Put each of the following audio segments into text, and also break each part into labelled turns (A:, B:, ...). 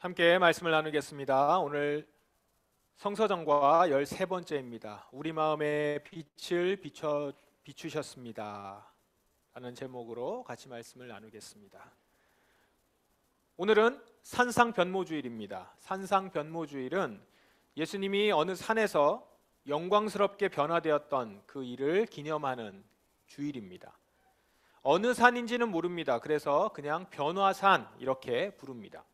A: 함께 말씀을 나누겠습니다. 오늘 성서정과 13번째입니다. 우리 마음의 빛을 비추셨습니다 라는 제목으로 같이 말씀을 나누겠습니다. 오늘은 산상변모주일입니다. 산상변모주일은 예수님이 어느 산에서 영광스럽게 변화되었던 그 일을 기념하는 주일입니다. 어느 산인지는 모릅니다. 그래서 그냥 변화산 이렇게 부릅니다.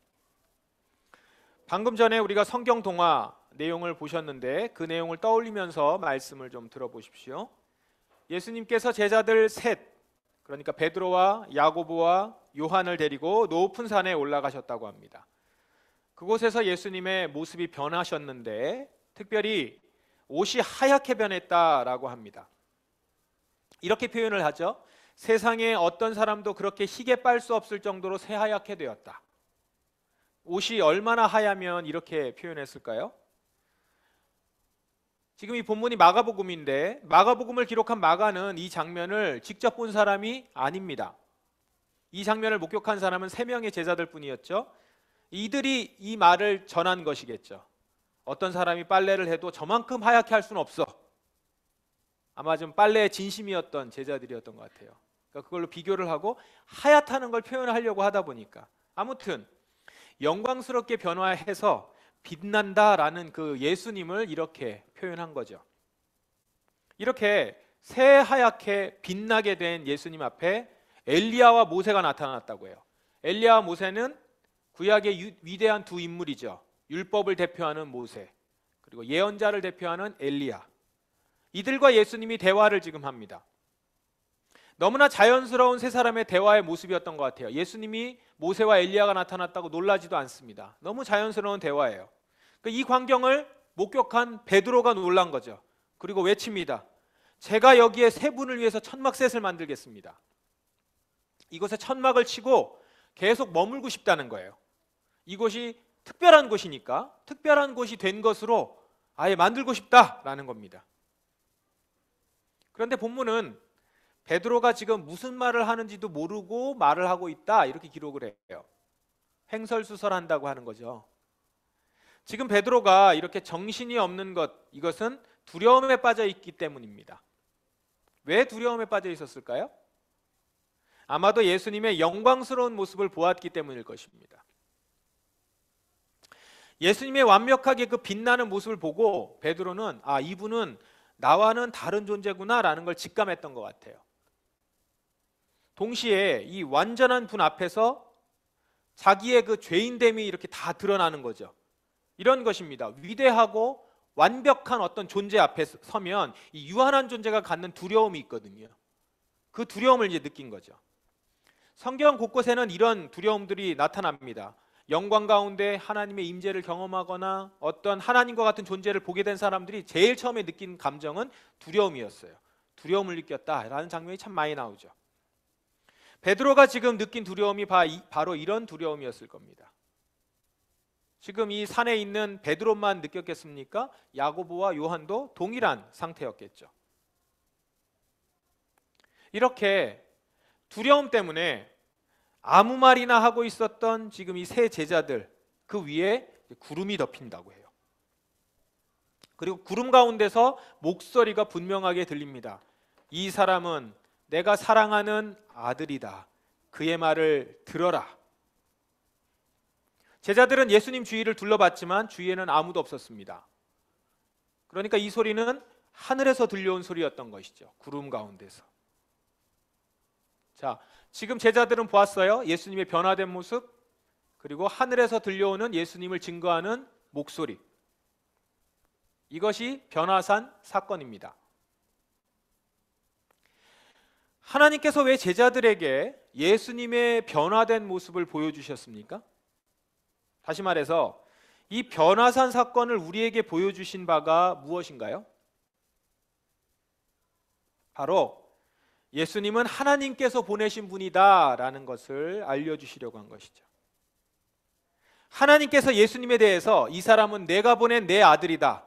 A: 방금 전에 우리가 성경 동화 내용을 보셨는데 그 내용을 떠올리면서 말씀을 좀 들어보십시오. 예수님께서 제자들 셋, 그러니까 베드로와 야고보와 요한을 데리고 높은 산에 올라가셨다고 합니다. 그곳에서 예수님의 모습이 변하셨는데 특별히 옷이 하얗게 변했다라고 합니다. 이렇게 표현을 하죠. 세상에 어떤 사람도 그렇게 희게 빨 수 없을 정도로 새하얗게 되었다. 옷이 얼마나 하야면 이렇게 표현했을까요? 지금 이 본문이 마가복음인데 마가복음을 기록한 마가는 이 장면을 직접 본 사람이 아닙니다. 이 장면을 목격한 사람은 3명의 제자들 뿐이었죠. 이들이 이 말을 전한 것이겠죠. 어떤 사람이 빨래를 해도 저만큼 하얗게 할 수는 없어. 아마 좀 빨래의 진심이었던 제자들이었던 것 같아요. 그러니까 그걸로 비교를 하고 하얗다는 걸 표현하려고 하다 보니까 아무튼 영광스럽게 변화해서 빛난다라는 그 예수님을 이렇게 표현한 거죠. 이렇게 새하얗게 빛나게 된 예수님 앞에 엘리야와 모세가 나타났다고 해요. 엘리야와 모세는 구약의 위대한 두 인물이죠. 율법을 대표하는 모세, 그리고 예언자를 대표하는 엘리야. 이들과 예수님이 대화를 지금 합니다. 너무나 자연스러운 세 사람의 대화의 모습이었던 것 같아요. 예수님이 모세와 엘리야가 나타났다고 놀라지도 않습니다. 너무 자연스러운 대화예요. 이 광경을 목격한 베드로가 놀란 거죠. 그리고 외칩니다. 제가 여기에 세 분을 위해서 천막셋을 만들겠습니다. 이곳에 천막을 치고 계속 머물고 싶다는 거예요. 이곳이 특별한 곳이니까 특별한 곳이 된 것으로 아예 만들고 싶다라는 겁니다. 그런데 본문은 베드로가 지금 무슨 말을 하는지도 모르고 말을 하고 있다 이렇게 기록을 해요. 횡설수설한다고 하는 거죠. 지금 베드로가 이렇게 정신이 없는 이것은 두려움에 빠져 있기 때문입니다. 왜 두려움에 빠져 있었을까요? 아마도 예수님의 영광스러운 모습을 보았기 때문일 것입니다. 예수님의 완벽하게 그 빛나는 모습을 보고 베드로는 이분은 나와는 다른 존재구나 라는 걸 직감했던 것 같아요. 동시에 이 완전한 분 앞에서 자기의 그 죄인됨이 이렇게 다 드러나는 거죠. 이런 것입니다. 위대하고 완벽한 어떤 존재 앞에 서면 이 유한한 존재가 갖는 두려움이 있거든요. 그 두려움을 이제 느낀 거죠. 성경 곳곳에는 이런 두려움들이 나타납니다. 영광 가운데 하나님의 임재를 경험하거나 어떤 하나님과 같은 존재를 보게 된 사람들이 제일 처음에 느낀 감정은 두려움이었어요. 두려움을 느꼈다라는 장면이 참 많이 나오죠. 베드로가 지금 느낀 두려움이 바로 이런 두려움이었을 겁니다. 지금 이 산에 있는 베드로만 느꼈겠습니까? 야고보와 요한도 동일한 상태였겠죠. 이렇게 두려움 때문에 아무 말이나 하고 있었던 지금 이 세 제자들 그 위에 구름이 덮인다고 해요. 그리고 구름 가운데서 목소리가 분명하게 들립니다. 이 사람은 내가 사랑하는 아들이다. 그의 말을 들어라. 제자들은 예수님 주위를 둘러봤지만 주위에는 아무도 없었습니다. 그러니까 이 소리는 하늘에서 들려온 소리였던 것이죠. 구름 가운데서. 자, 지금 제자들은 보았어요. 예수님의 변화된 모습, 그리고 하늘에서 들려오는 예수님을 증거하는 목소리. 이것이 변화산 사건입니다. 하나님께서 왜 제자들에게 예수님의 변화된 모습을 보여주셨습니까? 다시 말해서 이 변화산 사건을 우리에게 보여주신 바가 무엇인가요? 바로 예수님은 하나님께서 보내신 분이다라는 것을 알려주시려고 한 것이죠. 하나님께서 예수님에 대해서 이 사람은 내가 보낸 내 아들이다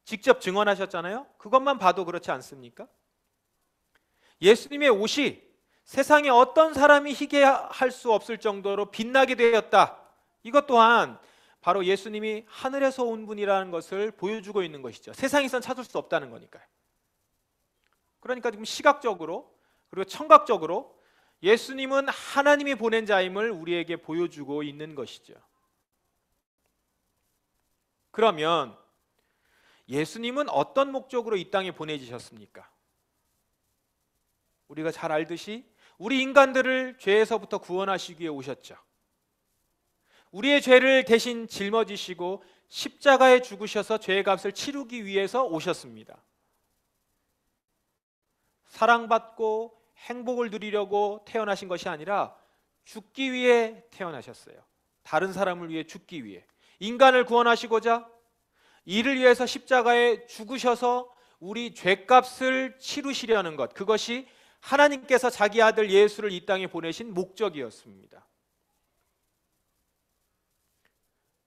A: 직접 증언하셨잖아요. 그것만 봐도 그렇지 않습니까? 예수님의 옷이 세상에 어떤 사람이 희게 할 수 없을 정도로 빛나게 되었다. 이것 또한 바로 예수님이 하늘에서 온 분이라는 것을 보여주고 있는 것이죠. 세상에선 찾을 수 없다는 거니까요. 그러니까 지금 시각적으로 그리고 청각적으로 예수님은 하나님이 보낸 자임을 우리에게 보여주고 있는 것이죠. 그러면 예수님은 어떤 목적으로 이 땅에 보내지셨습니까? 우리가 잘 알듯이 우리 인간들을 죄에서부터 구원하시기 위해 오셨죠. 우리의 죄를 대신 짊어지시고 십자가에 죽으셔서 죄의 값을 치르기 위해서 오셨습니다. 사랑받고 행복을 누리려고 태어나신 것이 아니라 죽기 위해 태어나셨어요. 다른 사람을 위해 죽기 위해. 인간을 구원하시고자 이를 위해서 십자가에 죽으셔서 우리 죄값을 치르시려는 것, 그것이 하나님께서 자기 아들 예수를 이 땅에 보내신 목적이었습니다.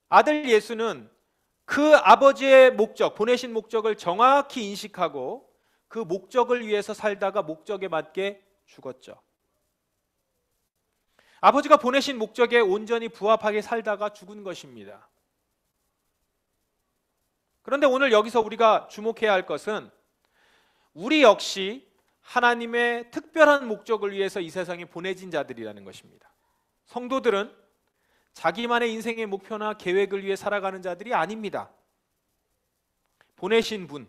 A: 아들 예수는 그 아버지의 목적, 보내신 목적을 정확히 인식하고 그 목적을 위해서 살다가 목적에 맞게 죽었죠. 아버지가 보내신 목적에 온전히 부합하게 살다가 죽은 것입니다. 그런데 오늘 여기서 우리가 주목해야 할 것은 우리 역시 하나님의 특별한 목적을 위해서 이 세상에 보내진 자들이라는 것입니다. 성도들은 자기만의 인생의 목표나 계획을 위해 살아가는 자들이 아닙니다. 보내신 분,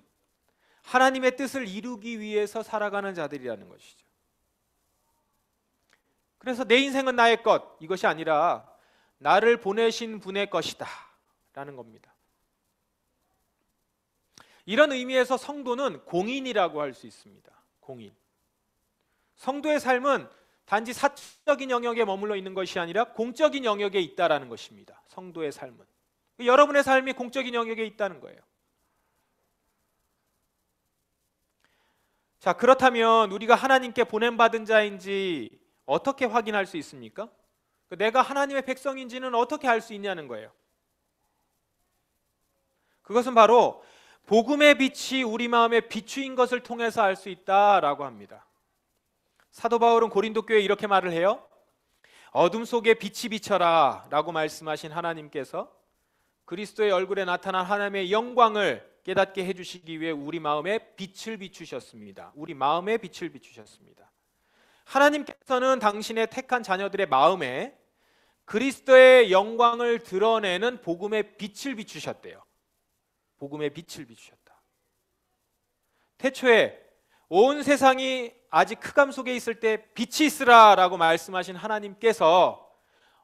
A: 하나님의 뜻을 이루기 위해서 살아가는 자들이라는 것이죠. 그래서 내 인생은 나의 것, 이것이 아니라 나를 보내신 분의 것이다 라는 겁니다. 이런 의미에서 성도는 공인이라고 할 수 있습니다. 공인. 성도의 삶은 단지 사적인 영역에 머물러 있는 것이 아니라 공적인 영역에 있다라는 것입니다. 성도의 삶은. 여러분의 삶이 공적인 영역에 있다는 거예요. 자, 그렇다면 우리가 하나님께 보냄받은 자인지 어떻게 확인할 수 있습니까? 내가 하나님의 백성인지는 어떻게 알 수 있냐는 거예요. 그것은 바로 복음의 빛이 우리 마음에 비추인 것을 통해서 알 수 있다라고 합니다. 사도 바울은 고린도 교회에 이렇게 말을 해요. 어둠 속에 빛이 비쳐라 라고 말씀하신 하나님께서 그리스도의 얼굴에 나타난 하나님의 영광을 깨닫게 해주시기 위해 우리 마음에 빛을 비추셨습니다. 우리 마음에 빛을 비추셨습니다. 하나님께서는 당신의 택한 자녀들의 마음에 그리스도의 영광을 드러내는 복음의 빛을 비추셨대요. 복음의 빛을 비추셨다. 태초에 온 세상이 아직 흑암 속에 있을 때 빛이 있으라 라고 말씀하신 하나님께서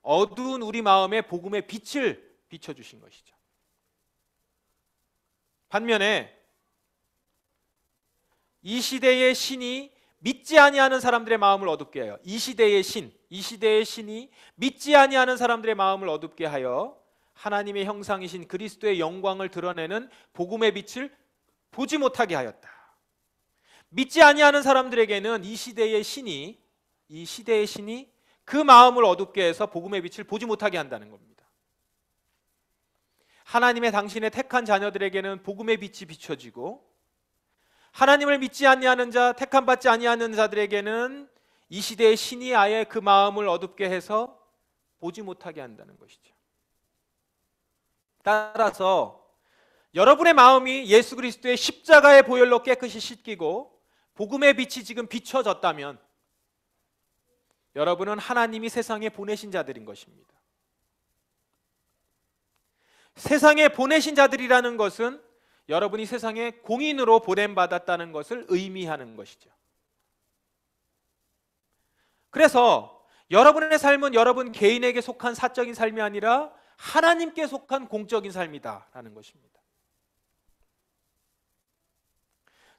A: 어두운 우리 마음에 복음의 빛을 비춰주신 것이죠. 반면에 이 시대의 신이 믿지 아니하는 사람들의 마음을 어둡게 하여 이 시대의 신이 믿지 아니하는 사람들의 마음을 어둡게 하여 하나님의 형상이신 그리스도의 영광을 드러내는 복음의 빛을 보지 못하게 하였다. 믿지 아니하는 사람들에게는 이 시대의 신이 그 마음을 어둡게 해서 복음의 빛을 보지 못하게 한다는 겁니다. 하나님의 당신의 택한 자녀들에게는 복음의 빛이 비춰지고 하나님을 믿지 아니하는 자, 택함 받지 아니하는 자들에게는 이 시대의 신이 아예 그 마음을 어둡게 해서 보지 못하게 한다는 것이죠. 따라서 여러분의 마음이 예수 그리스도의 십자가의 보혈로 깨끗이 씻기고 복음의 빛이 지금 비춰졌다면 여러분은 하나님이 세상에 보내신 자들인 것입니다. 세상에 보내신 자들이라는 것은 여러분이 세상에 공인으로 보냄받았다는 것을 의미하는 것이죠. 그래서 여러분의 삶은 여러분 개인에게 속한 사적인 삶이 아니라 하나님께 속한 공적인 삶이다라는 것입니다.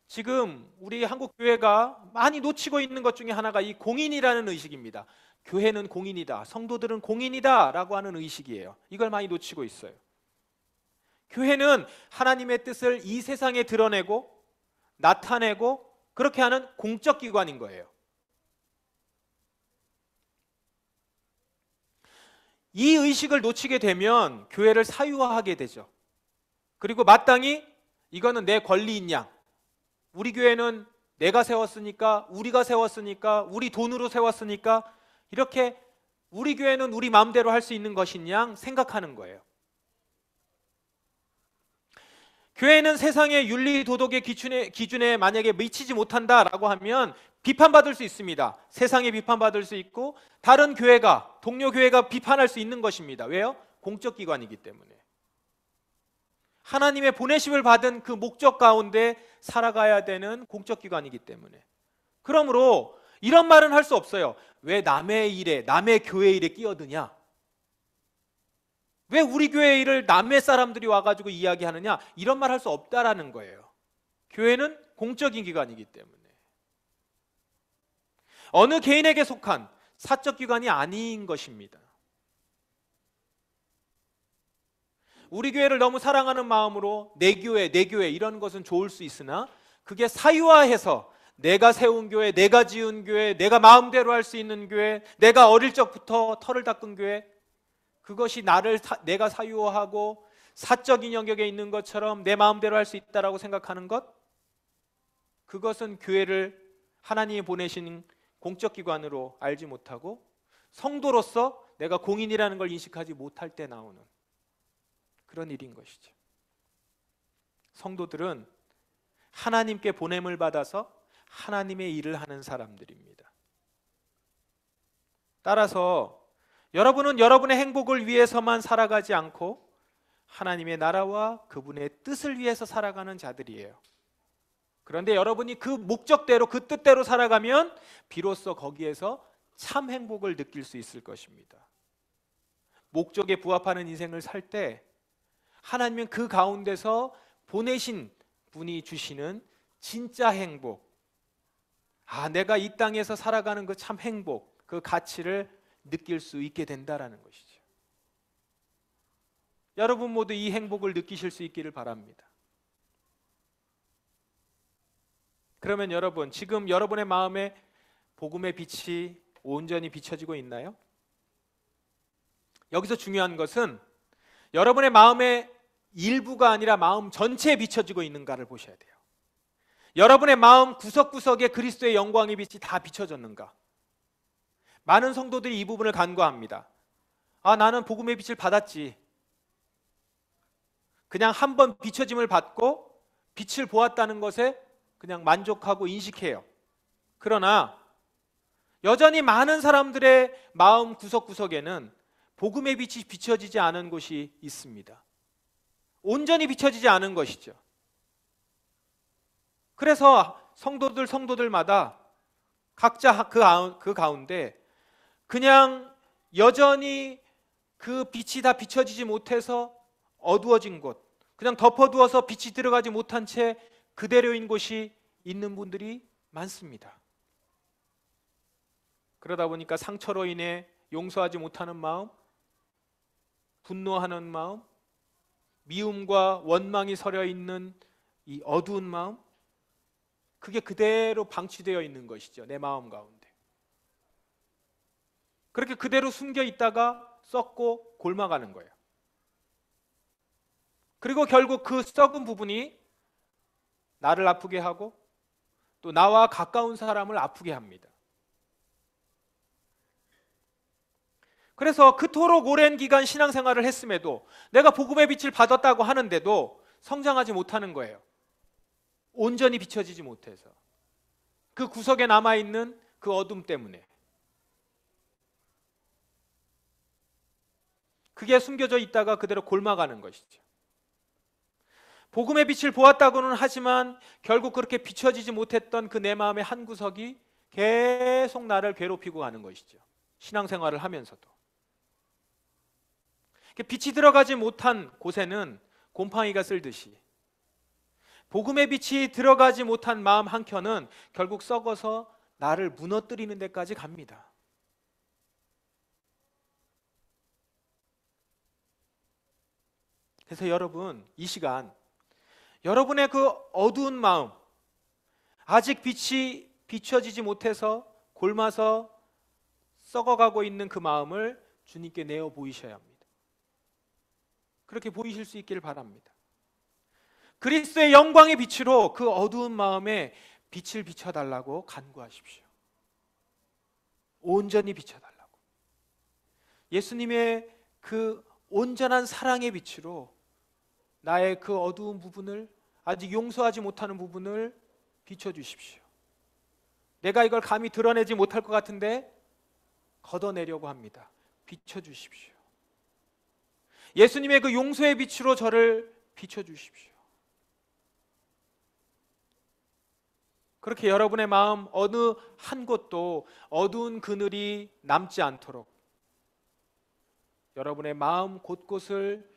A: 지금 우리 한국 교회가 많이 놓치고 있는 것 중에 하나가 이 공인이라는 의식입니다. 교회는 공인이다, 성도들은 공인이다 라고 하는 의식이에요. 이걸 많이 놓치고 있어요. 교회는 하나님의 뜻을 이 세상에 드러내고 나타내고 그렇게 하는 공적 기관인 거예요. 이 의식을 놓치게 되면 교회를 사유화하게 되죠. 그리고 마땅히 이거는 내 권리인 양, 우리 교회는 내가 세웠으니까, 우리가 세웠으니까, 우리 돈으로 세웠으니까 이렇게 우리 교회는 우리 마음대로 할 수 있는 것이냐 생각하는 거예요. 교회는 세상의 윤리 도덕의 기준에 만약에 미치지 못한다라고 하면 비판받을 수 있습니다. 세상에 비판받을 수 있고 다른 교회가, 동료 교회가 비판할 수 있는 것입니다. 왜요? 공적 기관이기 때문에. 하나님의 보내심을 받은 그 목적 가운데 살아가야 되는 공적 기관이기 때문에. 그러므로 이런 말은 할 수 없어요. 왜 남의 일에, 남의 교회 일에 끼어드냐? 왜 우리 교회 일을 남의 사람들이 와가지고 이야기하느냐? 이런 말 할 수 없다라는 거예요. 교회는 공적인 기관이기 때문에. 어느 개인에게 속한 사적 기관이 아닌 것입니다. 우리 교회를 너무 사랑하는 마음으로 내 교회 이런 것은 좋을 수 있으나 그게 사유화해서 내가 세운 교회, 내가 지은 교회, 내가 마음대로 할 수 있는 교회, 내가 어릴 적부터 털을 닦은 교회, 그것이 내가 사유화하고 사적인 영역에 있는 것처럼 내 마음대로 할 수 있다라고 생각하는 것, 그것은 교회를 하나님이 보내신 공적 기관으로 알지 못하고 성도로서 내가 공인이라는 걸 인식하지 못할 때 나오는 그런 일인 것이죠. 성도들은 하나님께 보냄을 받아서 하나님의 일을 하는 사람들입니다. 따라서 여러분은 여러분의 행복을 위해서만 살아가지 않고 하나님의 나라와 그분의 뜻을 위해서 살아가는 자들이에요. 그런데 여러분이 그 목적대로, 그 뜻대로 살아가면 비로소 거기에서 참 행복을 느낄 수 있을 것입니다. 목적에 부합하는 인생을 살 때 하나님은 그 가운데서 보내신 분이 주시는 진짜 행복, 내가 이 땅에서 살아가는 그 참 행복, 그 가치를 느낄 수 있게 된다라는 것이죠. 여러분 모두 이 행복을 느끼실 수 있기를 바랍니다. 그러면 여러분, 지금 여러분의 마음에 복음의 빛이 온전히 비춰지고 있나요? 여기서 중요한 것은 여러분의 마음의 일부가 아니라 마음 전체에 비춰지고 있는가를 보셔야 돼요. 여러분의 마음 구석구석에 그리스도의 영광의 빛이 다 비춰졌는가? 많은 성도들이 이 부분을 간과합니다. 나는 복음의 빛을 받았지. 그냥 한번 비춰짐을 받고 빛을 보았다는 것에 그냥 만족하고 인식해요. 그러나 여전히 많은 사람들의 마음 구석구석에는 복음의 빛이 비춰지지 않은 곳이 있습니다. 온전히 비춰지지 않은 것이죠. 그래서 성도들마다 각자 그 가운데 그냥 여전히 그 빛이 다 비춰지지 못해서 어두워진 곳, 그냥 덮어두어서 빛이 들어가지 못한 채 그대로인 곳이 있는 분들이 많습니다. 그러다 보니까 상처로 인해 용서하지 못하는 마음, 분노하는 마음, 미움과 원망이 서려 있는 이 어두운 마음, 그게 그대로 방치되어 있는 것이죠. 내 마음 가운데. 그렇게 그대로 숨겨 있다가 썩고 골마가는 거예요. 그리고 결국 그 썩은 부분이 나를 아프게 하고 또 나와 가까운 사람을 아프게 합니다. 그래서 그토록 오랜 기간 신앙생활을 했음에도 내가 복음의 빛을 받았다고 하는데도 성장하지 못하는 거예요. 온전히 비춰지지 못해서. 그 구석에 남아있는 그 어둠 때문에. 그게 숨겨져 있다가 그대로 골마가는 것이죠. 복음의 빛을 보았다고는 하지만 결국 그렇게 비춰지지 못했던 그 내 마음의 한 구석이 계속 나를 괴롭히고 가는 것이죠. 신앙생활을 하면서도. 빛이 들어가지 못한 곳에는 곰팡이가 쓸듯이 복음의 빛이 들어가지 못한 마음 한켠은 결국 썩어서 나를 무너뜨리는 데까지 갑니다. 그래서 여러분, 이 시간 여러분의 그 어두운 마음, 아직 빛이 비춰지지 못해서 골마서 썩어가고 있는 그 마음을 주님께 내어 보이셔야 합니다. 그렇게 보이실 수 있기를 바랍니다. 그리스도의 영광의 빛으로 그 어두운 마음에 빛을 비춰달라고 간구하십시오. 온전히 비춰달라고. 예수님의 그 온전한 사랑의 빛으로 나의 그 어두운 부분을, 아직 용서하지 못하는 부분을 비춰주십시오. 내가 이걸 감히 드러내지 못할 것 같은데 걷어내려고 합니다. 비춰주십시오. 예수님의 그 용서의 빛으로 저를 비춰주십시오. 그렇게 여러분의 마음 어느 한 곳도 어두운 그늘이 남지 않도록 여러분의 마음 곳곳을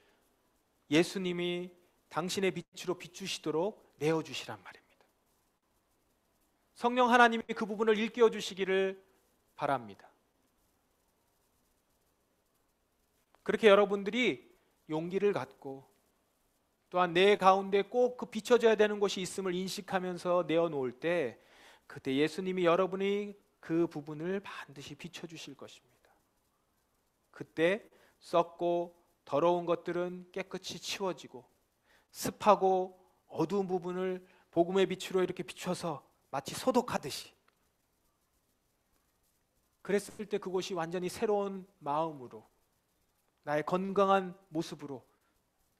A: 예수님이 당신의 빛으로 비추시도록 내어주시란 말입니다. 성령 하나님이 그 부분을 일깨워 주시기를 바랍니다. 그렇게 여러분들이 용기를 갖고 또한 내 가운데 꼭 그 비춰져야 되는 곳이 있음을 인식하면서 내어놓을 때 그때 예수님이 여러분이 그 부분을 반드시 비춰주실 것입니다. 그때 썩고 더러운 것들은 깨끗이 치워지고 습하고 어두운 부분을 복음의 빛으로 이렇게 비춰서 마치 소독하듯이, 그랬을 때 그곳이 완전히 새로운 마음으로 나의 건강한 모습으로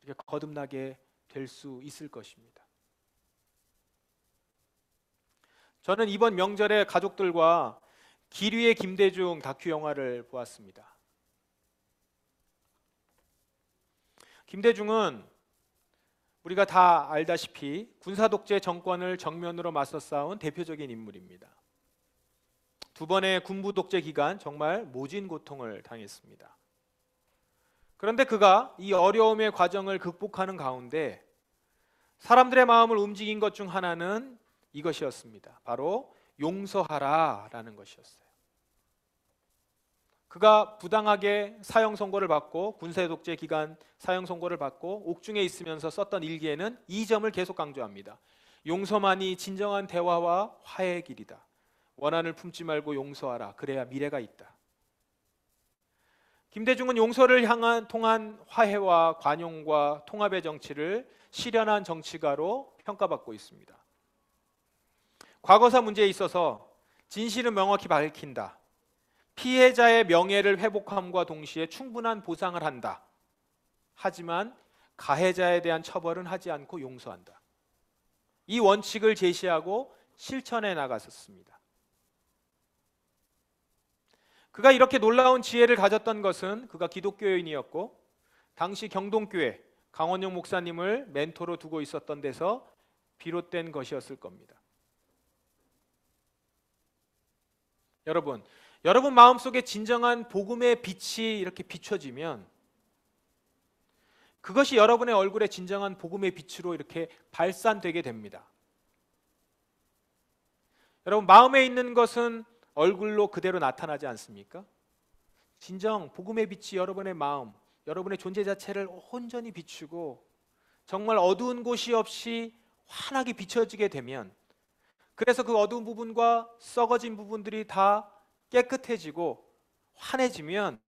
A: 이렇게 거듭나게 될 수 있을 것입니다. 저는 이번 명절에 가족들과 길 위의 김대중 다큐 영화를 보았습니다. 김대중은 우리가 다 알다시피 군사독재 정권을 정면으로 맞서 싸운 대표적인 인물입니다. 두 번의 군부 독재 기간 정말 모진 고통을 당했습니다. 그런데 그가 이 어려움의 과정을 극복하는 가운데 사람들의 마음을 움직인 것 중 하나는 이것이었습니다. 바로 용서하라라는 것이었어요. 그가 부당하게 사형 선고를 받고 군사 독재 기간 사형 선고를 받고 옥중에 있으면서 썼던 일기에는 이 점을 계속 강조합니다. 용서만이 진정한 대화와 화해의 길이다. 원한을 품지 말고 용서하라. 그래야 미래가 있다. 김대중은 용서를 통한 화해와 관용과 통합의 정치를 실현한 정치가로 평가받고 있습니다. 과거사 문제에 있어서 진실은 명확히 밝힌다. 피해자의 명예를 회복함과 동시에 충분한 보상을 한다. 하지만 가해자에 대한 처벌은 하지 않고 용서한다. 이 원칙을 제시하고 실천해 나갔었습니다. 그가 이렇게 놀라운 지혜를 가졌던 것은 그가 기독교인이었고 당시 경동교회 강원영 목사님을 멘토로 두고 있었던 데서 비롯된 것이었을 겁니다. 여러분 마음속에 진정한 복음의 빛이 이렇게 비춰지면 그것이 여러분의 얼굴에 진정한 복음의 빛으로 이렇게 발산되게 됩니다. 여러분 마음에 있는 것은 얼굴로 그대로 나타나지 않습니까? 진정 복음의 빛이 여러분의 마음, 여러분의 존재 자체를 온전히 비추고 정말 어두운 곳이 없이 환하게 비춰지게 되면, 그래서 그 어두운 부분과 썩어진 부분들이 다 깨끗해지고 환해지면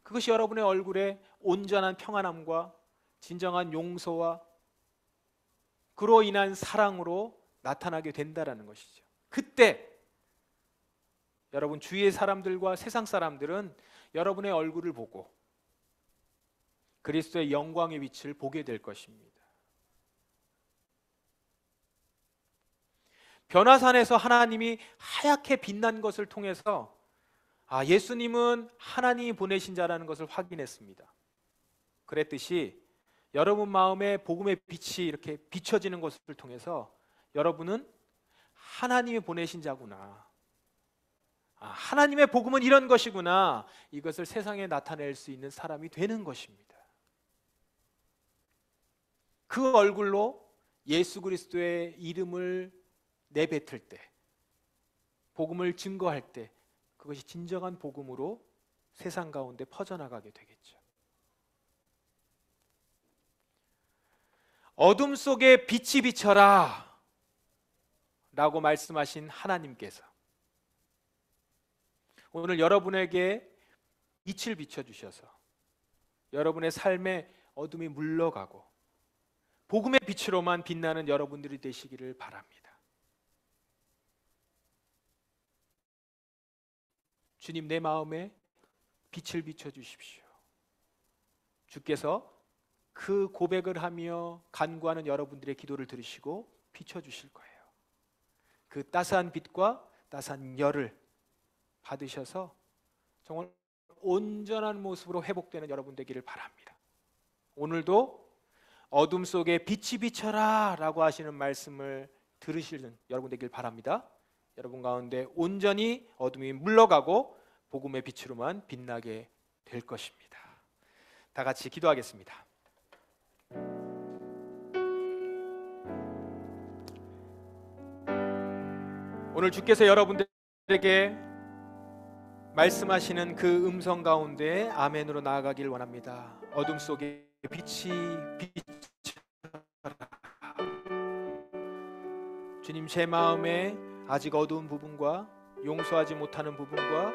A: 그것이 여러분의 얼굴에 온전한 평안함과 진정한 용서와 그로 인한 사랑으로 나타나게 된다는 것이죠. 그때 여러분 주위의 사람들과 세상 사람들은 여러분의 얼굴을 보고 그리스도의 영광의 빛을 보게 될 것입니다. 변화산에서 하나님이 하얗게 빛난 것을 통해서 예수님은 하나님이 보내신 자라는 것을 확인했습니다. 그랬듯이 여러분 마음에 복음의 빛이 이렇게 비춰지는 것을 통해서 여러분은 하나님이 보내신 자구나, 하나님의 복음은 이런 것이구나, 이것을 세상에 나타낼 수 있는 사람이 되는 것입니다. 그 얼굴로 예수 그리스도의 이름을 내뱉을 때, 복음을 증거할 때 그것이 진정한 복음으로 세상 가운데 퍼져나가게 되겠죠. 어둠 속에 빛이 비쳐라 라고 말씀하신 하나님께서 오늘 여러분에게 빛을 비춰주셔서 여러분의 삶의 어둠이 물러가고 복음의 빛으로만 빛나는 여러분들이 되시기를 바랍니다. 주님, 내 마음에 빛을 비춰 주십시오. 주께서 그 고백을 하며 간구하는 여러분들의 기도를 들으시고 비춰 주실 거예요. 그 따스한 빛과 따스한 열을 받으셔서 정말 온전한 모습으로 회복되는 여러분 되기를 바랍니다. 오늘도 어둠 속에 빛이 비쳐라 라고 하시는 말씀을 들으시는 여러분 되길 바랍니다. 여러분 가운데 온전히 어둠이 물러가고 복음의 빛으로만 빛나게 될 것입니다. 다 같이 기도하겠습니다. 오늘 주께서 여러분들에게 말씀하시는 그 음성 가운데 아멘으로 나아가길 원합니다. 어둠 속에 빛이 비쳐라. 주님, 제 마음에 아직 어두운 부분과 용서하지 못하는 부분과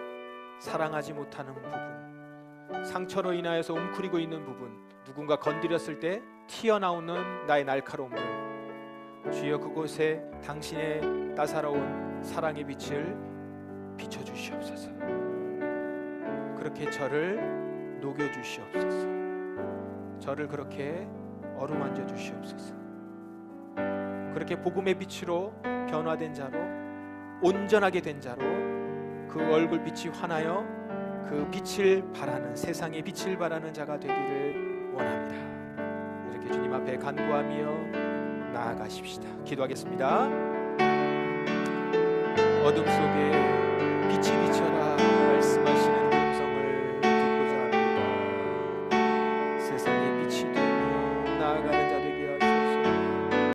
A: 사랑하지 못하는 부분, 상처로 인하여서 웅크리고 있는 부분, 누군가 건드렸을 때 튀어나오는 나의 날카로움들, 주여 그곳에 당신의 따사로운 사랑의 빛을 비춰주시옵소서. 그렇게 저를 녹여주시옵소서. 저를 그렇게 어루만져 주시옵소서. 그렇게 복음의 빛으로 변화된 자로, 온전하게 된 자로 그 얼굴빛이 환하여 그 빛을 바라는, 세상의 빛을 바라는 자가 되기를 원합니다. 이렇게 주님 앞에 간구하며 나아가십시다. 기도하겠습니다. 어둠 속에 빛이 비쳐라 말씀하시는